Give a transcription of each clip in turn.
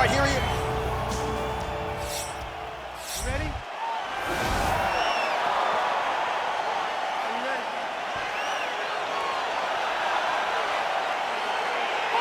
right, here he is. You ready?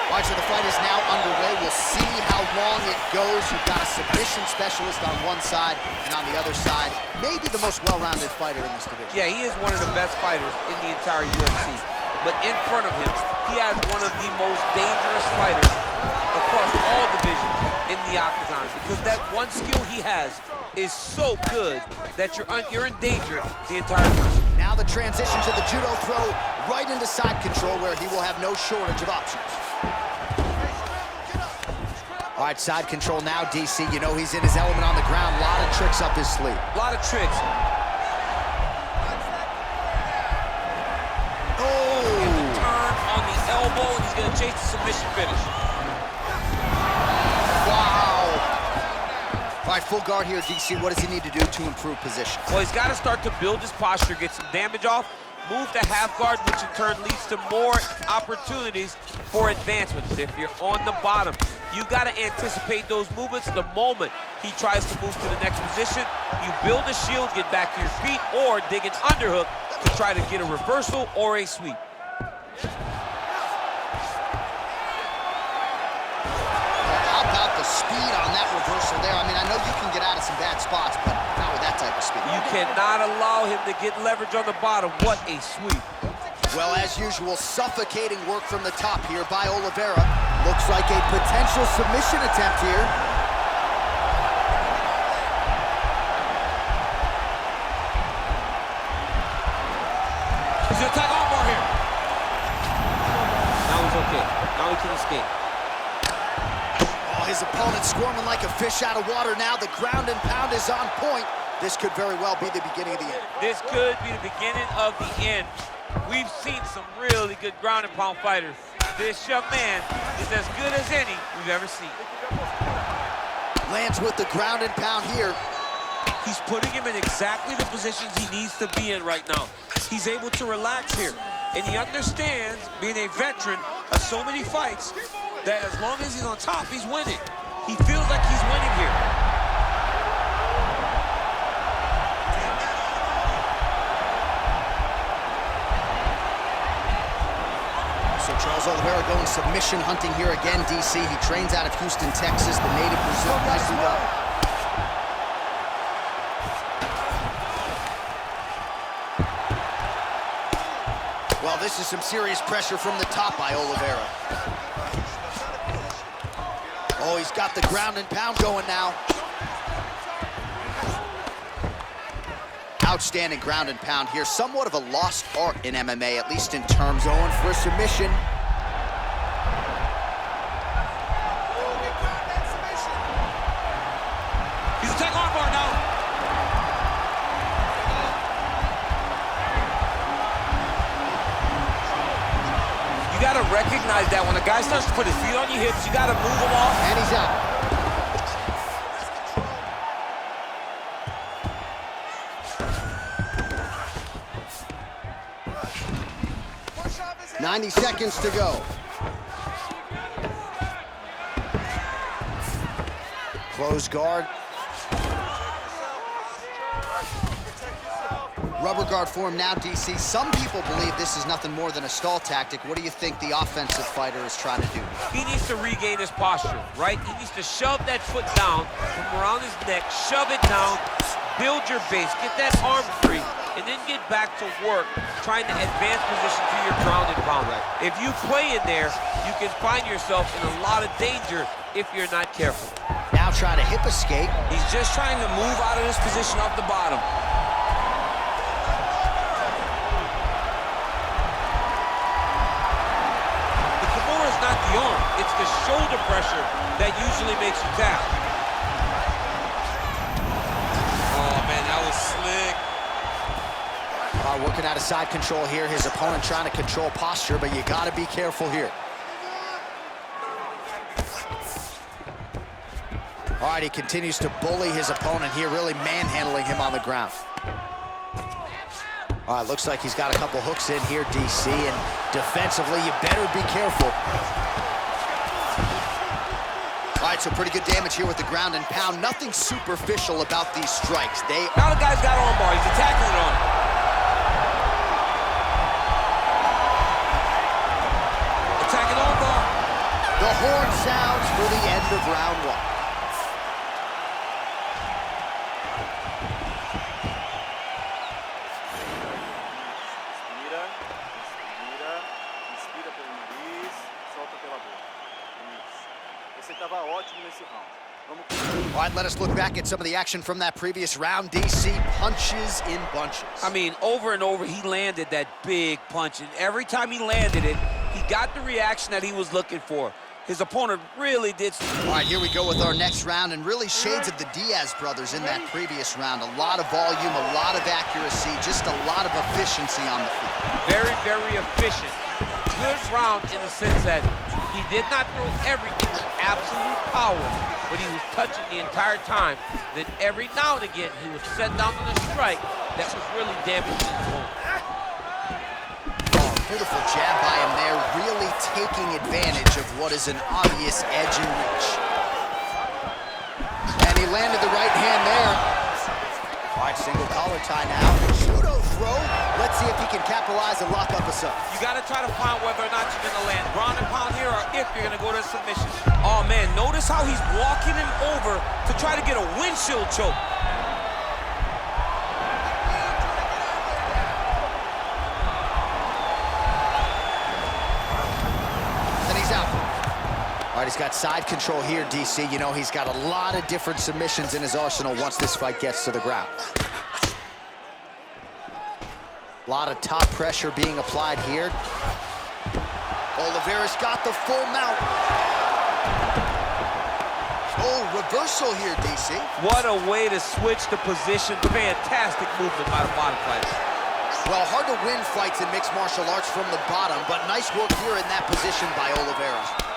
All right, so the fight is now underway. We'll see how long it goes. You've got a submission specialist on one side, and on the other side, maybe the most well-rounded fighter in this division. Yeah, he is one of the best fighters in the entire UFC. But in front of him, he has one of the most dangerous fighters across all divisions in the octagon, because that one skill he has is so good that you're in danger the entire time. Now the transition to the judo throw right into side control, where he will have no shortage of options. All right, side control now, DC. You know he's in his element on the ground. A lot of tricks up his sleeve. A lot of tricks. Oh! Turn on the elbow, and he's going to chase the submission finish. Wow! All right, full guard here, DC. What does he need to do to improve position? Well, he's got to start to build his posture, get some damage off, move to half guard, which in turn leads to more opportunities for advancements. If you're on the bottom, you got to anticipate those movements the moment he tries to move to the next position. You build a shield, get back to your feet, or dig an underhook to try to get a reversal or a sweep. How about the speed on that reversal there? I mean, I know you can get out of some bad spots, but not with that type of speed. You cannot allow him to get leverage on the bottom. What a sweep. Well, as usual, suffocating work from the top here by Oliveira. Looks like a potential submission attempt here. He's gonna attack armbar here. Now he's okay. Now he can escape. Oh, his opponent squirming like a fish out of water now. The ground and pound is on point. This could very well be the beginning of the end. This could be the beginning of the end. We've seen some really good ground and pound fighters. This young man is as good as any we've ever seen. Lands with the ground and pound here. He's putting him in exactly the positions he needs to be in right now. He's able to relax here. And he understands, being a veteran of so many fights, that as long as he's on top, he's winning. He feels like he's winning here. So Charles Oliveira going submission hunting here again, DC. He trains out of Houston, Texas, the native Brazil. Nicely done. Well, this is some serious pressure from the top by Oliveira. Oh, he's got the ground and pound going now. Outstanding ground and pound here. Somewhat of a lost art in MMA, at least in terms going for a submission. He's attacking armbar now. You got to recognize that when a guy starts to put his feet on your hips, you got to move him off. And he's out. 90 seconds to go. Close guard. Rubber guard form now, DC. Some people believe this is nothing more than a stall tactic. What do you think the offensive fighter is trying to do? He needs to regain his posture, right? He needs to shove that foot down from around his neck, shove it down, build your base, get that arm free, and then get back to work trying to advance position to your ground and pound. If you play in there, you can find yourself in a lot of danger if you're not careful. Now trying to hip escape. He's just trying to move out of this position off the bottom. The Kimura is not the arm, it's the shoulder pressure that usually makes you tap. Oh man, that was slick. Working out of side control here. His opponent trying to control posture, but you got to be careful here. All right, he continues to bully his opponent here, really manhandling him on the ground. All right, looks like he's got a couple hooks in here, DC, and defensively, you better be careful. All right, right, so pretty good damage here with the ground and pound. Nothing superficial about these strikes. Now the guy's got arm bar. He's attacking it on him. Attacking arm bar. The horn sounds for the end of round one. All right, let us look back at some of the action from that previous round. DC punches in bunches. I mean, over and over, he landed that big punch, and every time he landed it, he got the reaction that he was looking for. His opponent really did. All right, here we go with our next round, and really shades of the Diaz brothers in that previous round. A lot of volume, a lot of accuracy, just a lot of efficiency on the feet. Very, very efficient. Good round in the sense that he did not throw everything with absolute power, but he was touching the entire time. Then every now and again, he was set down on a strike that was really damaging his opponent. Beautiful jab by him there, really taking advantage of what is an obvious edge and reach. And he landed the right hand there. All right, single collar tie now. Judo throw. Let's see if he can capitalize and lock up a sub. You got to try to find whether or not you're going to land ground and pound here or if you're going to go to a submission. Oh, man, notice how he's walking him over to try to get a windshield choke. All right, he's got side control here, DC. You know, he's got a lot of different submissions in his arsenal once this fight gets to the ground. A lot of top pressure being applied here. Oliveira's got the full mount. Oh, reversal here, DC. What a way to switch the position. Fantastic movement by the bottom fighter. Well, hard to win fights in mixed martial arts from the bottom, but nice work here in that position by Oliveira.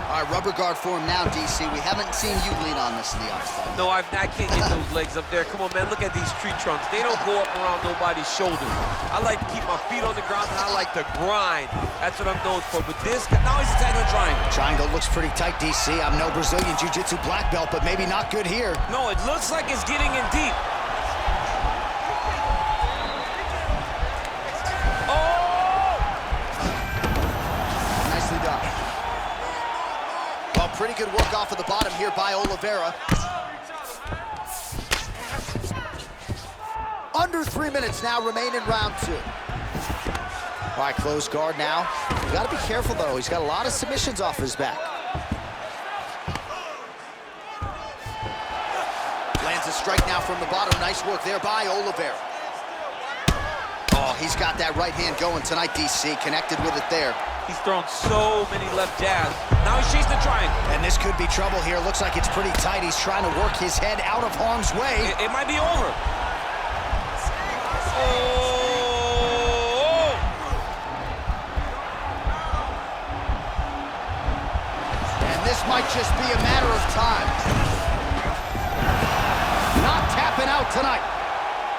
All right, rubber guard for him now, DC. We haven't seen you lean on this in the offside. No, I can't get those legs up there. Come on, man, look at these tree trunks. They don't go up around nobody's shoulders. I like to keep my feet on the ground, and I like to grind. That's what I'm known for. But this, now he's attacking the triangle. Triangle looks pretty tight, DC. I'm no Brazilian Jiu-Jitsu black belt, but maybe not good here. No, it looks like it's getting in deep. Pretty good work off of the bottom here by Oliveira. Under 3 minutes now remain in round two. All right, closed guard now. You got to be careful, though. He's got a lot of submissions off his back. Lands a strike now from the bottom. Nice work there by Oliveira. Oh, he's got that right hand going tonight, DC. Connected with it there. He's thrown so many left jabs. Now he's chasing the triangle. And this could be trouble here. Looks like it's pretty tight. He's trying to work his head out of harm's way. It might be over. Oh! And this might just be a matter of time. Not tapping out tonight.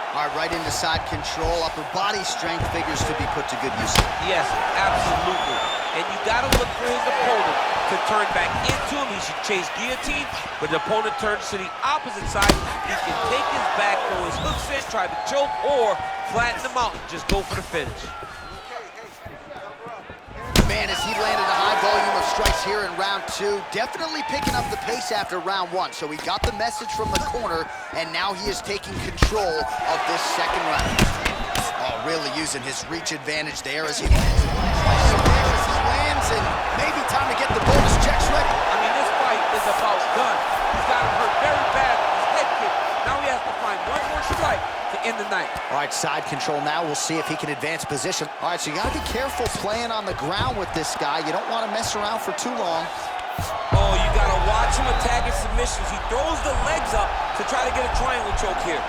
All right, right into side control. Upper body strength figures to be put to good use. Yes, absolutely. And you got to look for his opponent to turn back into him. He should chase guillotine, but the opponent turns to the opposite side. He can take his back, throw his hooks in, try to choke, or flatten him out and just go for the finish. Man, as he landed a high volume of strikes here in round two, definitely picking up the pace after round one. So he got the message from the corner, and now he is taking control of this second round. Oh, really using his reach advantage there as he lands. As he lands, and maybe time to get the bonus checks ready. I mean, this fight is about done. He's got him hurt very bad with his head kick. Now he has to find one more strike to end the night. All right, side control now. We'll see if he can advance position. All right, so you got to be careful playing on the ground with this guy. You don't want to mess around for too long. Oh, you got to watch him attack his submissions. He throws the legs up to try to get a triangle choke here.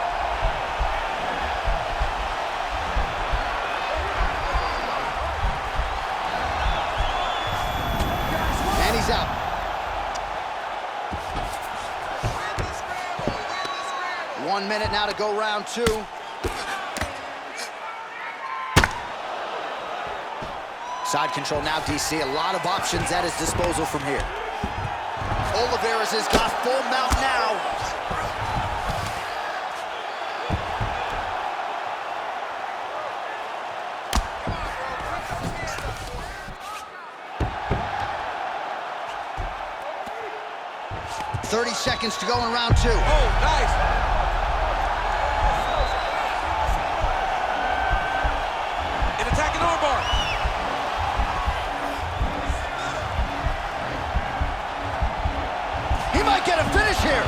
And he's out. One minute now to go round two. Side control now, DC. A lot of options at his disposal from here. Oliveira's has got full mount now. .30 seconds to go in round 2. Oh, nice. An attacking armbar. He might get a finish here.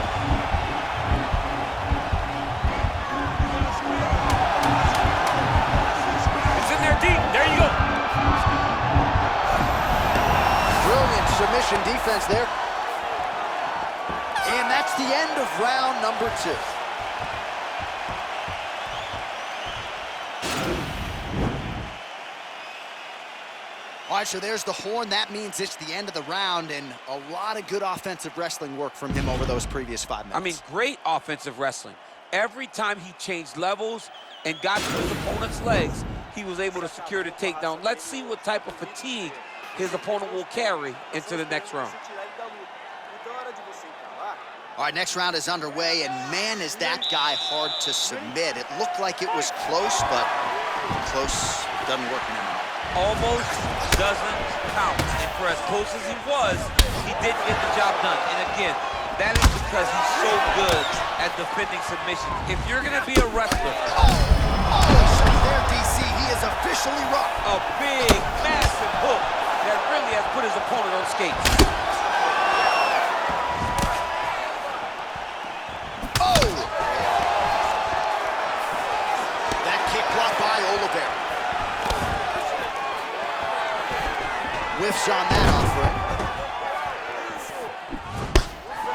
It's in there deep. There you go. Brilliant submission defense there. And that's the end of round number 2. All right, so there's the horn. That means it's the end of the round, and a lot of good offensive wrestling work from him over those previous 5 minutes. I mean, great offensive wrestling. Every time he changed levels and got to his opponent's legs, he was able to secure the takedown. Let's see what type of fatigue his opponent will carry into the next round. All right, next round is underway, and man, is that guy hard to submit. It looked like it was close, but close doesn't work anymore. Almost doesn't count. And for as close as he was, he didn't get the job done. And again, that is because he's so good at defending submissions. If you're going to be a wrestler... So there, DC, he is officially rocked. A big, massive hook that really has put his opponent on skates. That kick blocked by Oliveira. Whiffs on that offering.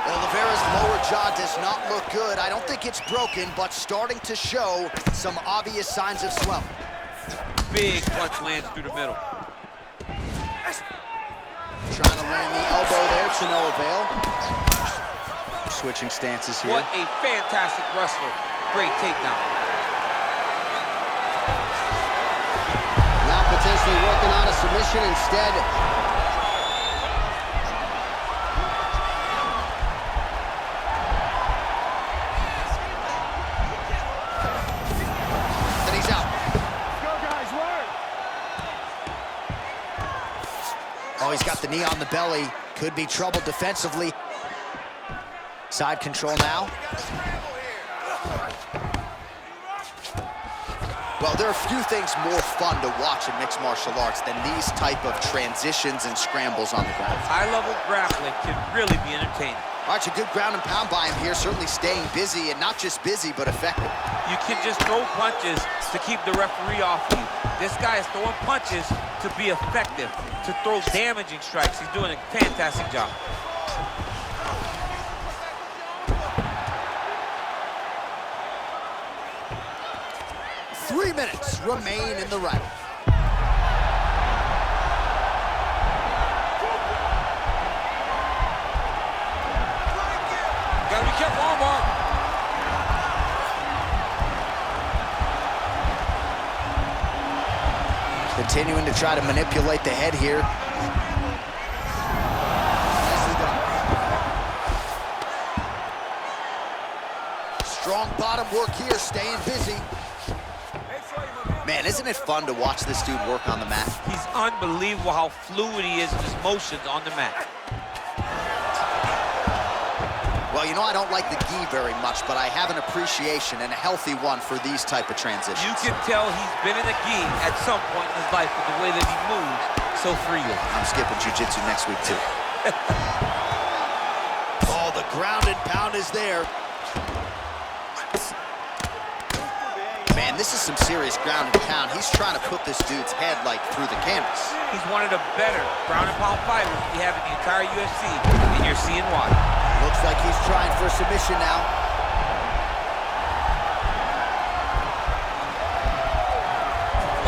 Oliveira's lower jaw does not look good. I don't think it's broken, but starting to show some obvious signs of swelling. Big punch lands through the middle. Trying to land the elbow there to no avail. Switching stances here. What a fantastic wrestler. Great takedown. Now potentially working on a submission instead. Then he's out. Go, guys, work. Oh, he's got the knee on the belly. Could be trouble defensively. Side control now. Well, there are few things more fun to watch in mixed martial arts than these type of transitions and scrambles on the ground. High-level grappling can really be entertaining. All right, it's a good ground and pound by him here, certainly staying busy, and not just busy, but effective. You can just throw punches to keep the referee off you. This guy is throwing punches to be effective, to throw damaging strikes. He's doing a fantastic job. 3 minutes remain in the round. Gotta be careful, armbar. Continuing to try to manipulate the head here. Strong bottom work here, staying busy. Man, isn't it fun to watch this dude work on the mat? He's unbelievable how fluid he is in his motions on the mat. Well, you know, I don't like the gi very much, but I have an appreciation and a healthy one for these type of transitions. You can tell he's been in a gi at some point in his life with the way that he moves so freely. I'm skipping jiu-jitsu next week, too. Oh, the ground and pound is there. Man, this is some serious ground and pound. He's trying to put this dude's head, like, through the canvas. He's one of the better ground and pound fighters we have in the entire UFC, and you're seeing why. Looks like he's trying for a submission now.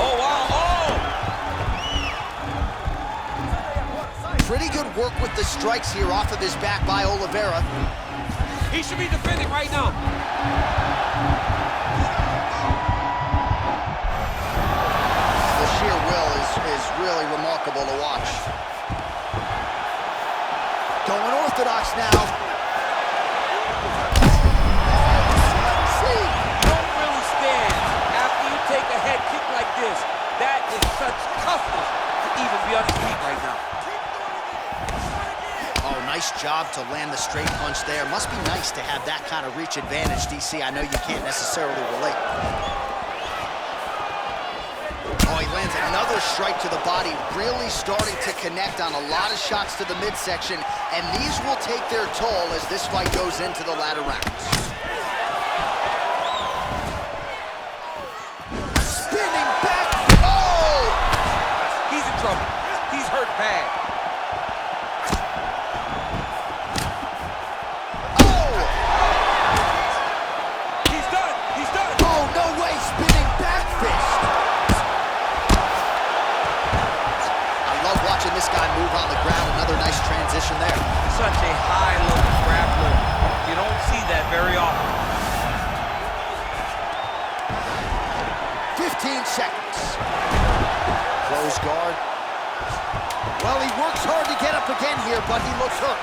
Oh, wow, oh! Pretty good work with the strikes here off of his back by Oliveira. He should be defending right now. The sheer will is really remarkable to watch. Going orthodox now. See, you don't really stand after you take a head kick like this. That is such toughness to even be on his feet right now. Oh, nice job to land the straight punch there. Must be nice to have that kind of reach advantage, DC. I know you can't necessarily relate. Oh, he lands another strike to the body, really starting to connect on a lot of shots to the midsection, and these will take their toll as this fight goes into the latter rounds. Spinning back. Oh! He's in trouble. He's hurt bad. Oh! He's done. He's done. Oh, no way. Spinning back fist. Watching this guy move on the ground, another nice transition there. Such a high-level grappler. You don't see that very often. 15 seconds. Close guard. Well, he works hard to get up again here, but he looks hurt.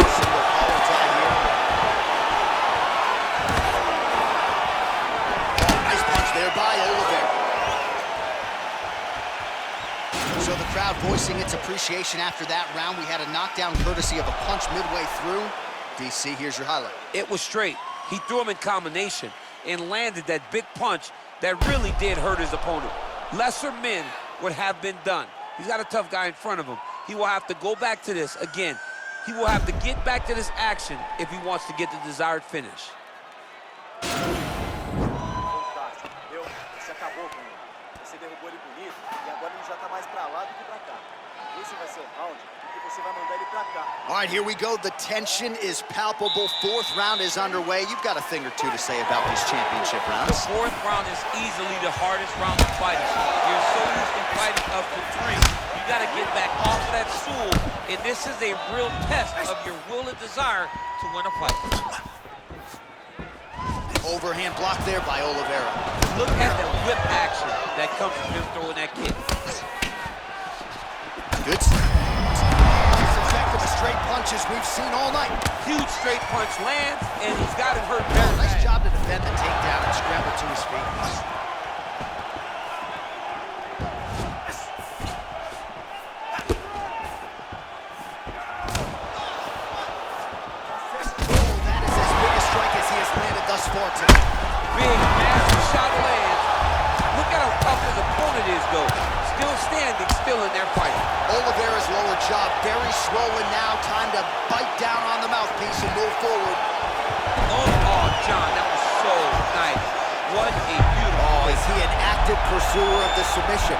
Single collar tie here. Oh, nice punch there by Oliveira. So the crowd voicing its appreciation after that round. We had a knockdown courtesy of a punch midway through. DC, here's your highlight. It was straight. He threw him in combination and landed that big punch that really did hurt his opponent. Lesser men would have been done. He's got a tough guy in front of him. He will have to go back to this. Again, he will have to get back to this action if he wants to get the desired finish. Você derrubou ele bonito e agora ele já tá mais pra lá do que pra cá. Esse vai ser o round porque você vai mandar ele pra cá. All right, here we go. The tension is palpable. Fourth round is underway. You've got a thing or two to say about these championship rounds. The fourth round is easily the hardest round of fighting. You're so used to fighting up to 3. You got to get back off of that stool, and this is a real test of your will and desire to win a fight. Overhand block there by Oliveira. Look at the whip action that comes from him throwing that kick. Good. As effective as straight punches we've seen all night. Huge straight punch lands, and he's got him hurt very Nice bad. job to defend the takedown and scramble to his feet. Big, massive shot lands. Look at how tough his opponent is, though. Still standing, still in their fight. Oliveira's lower jaw very swollen now. Time to bite down on the mouthpiece and move forward. Oh, John, that was so nice. What a beautiful Oh, is he an active pursuer of the submission?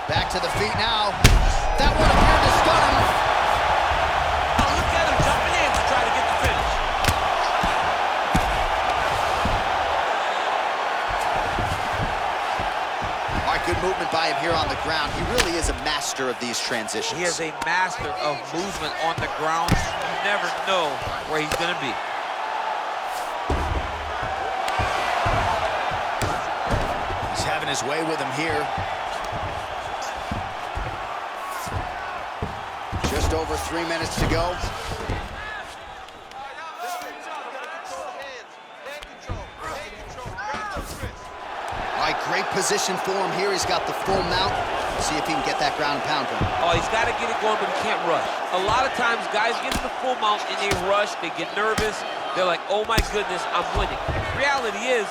Back to the feet now. That one appeared to stun him. Oh, look at him jumping in to try to get the finish. All right, good movement by him here on the ground. He really is a master of these transitions. He is a master of movement on the ground. You never know where he's going to be. He's having his way with him here. Just over 3 minutes to go. All right, great position for him here. He's got the full mount. See if he can get that ground and pound going. Oh, he's got to get it going, but he can't rush. A lot of times, guys get in the full mount and they rush, they get nervous. They're like, oh my goodness, I'm winning. Reality is,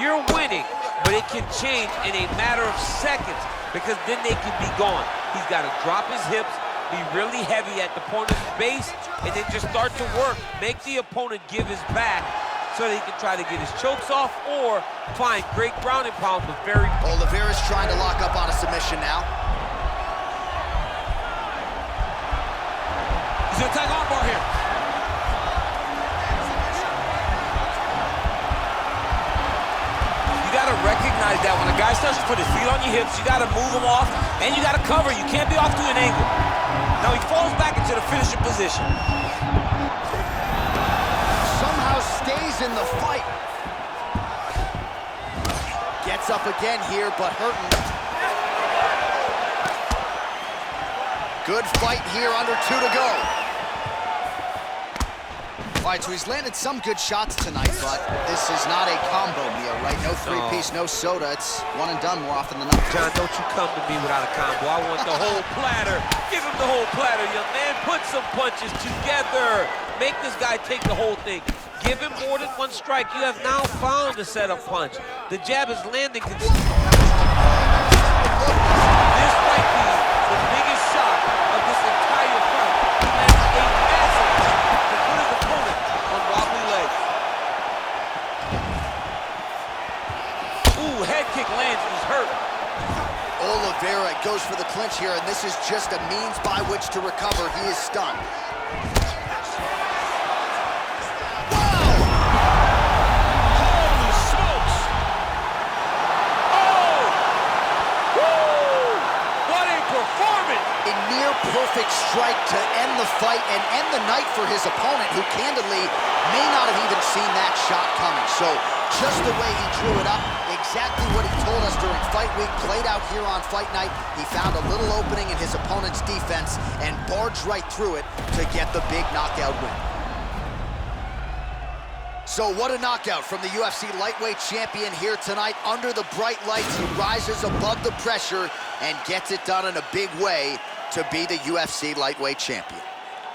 you're winning, but it can change in a matter of seconds because then they can be gone. He's got to drop his hips, be really heavy at the opponent's base, and then just start to work. Make the opponent give his back so that he can try to get his chokes off or find great ground and pound, but very... Oliveira's trying to lock up on a submission now. He's gonna tag armbar here. You gotta recognize that when a guy guy's searching for his feet on your hips. You got to move him off, and you got to cover. You can't be off to an angle. Now he falls back into the finishing position. Somehow stays in the fight. Gets up again here, but hurting. Good fight here, under 2 to go. All right, so he's landed some good shots tonight, but this is not a combo meal, right? No three-piece, no soda. It's one and done more often than not. John, don't you come to me without a combo. I want the whole platter. Give him the whole platter, young man. Put some punches together. Make this guy take the whole thing. Give him more than one strike. You have now found a setup punch. The jab is landing. This might be the biggest shot of this entire fight. And a massive to put his opponent on wobbly legs. Ooh, head kick lands and he's hurt. Oliveira goes for the clinch here, and this is just a means by which to recover. He is stunned. Perfect strike to end the fight and end the night for his opponent, who candidly may not have even seen that shot coming. So just the way he drew it up, exactly what he told us during fight week, played out here on fight night. He found a little opening in his opponent's defense and barged right through it to get the big knockout win. So what a knockout from the UFC lightweight champion here tonight. Under the bright lights, he rises above the pressure and gets it done in a big way to be the UFC lightweight champion.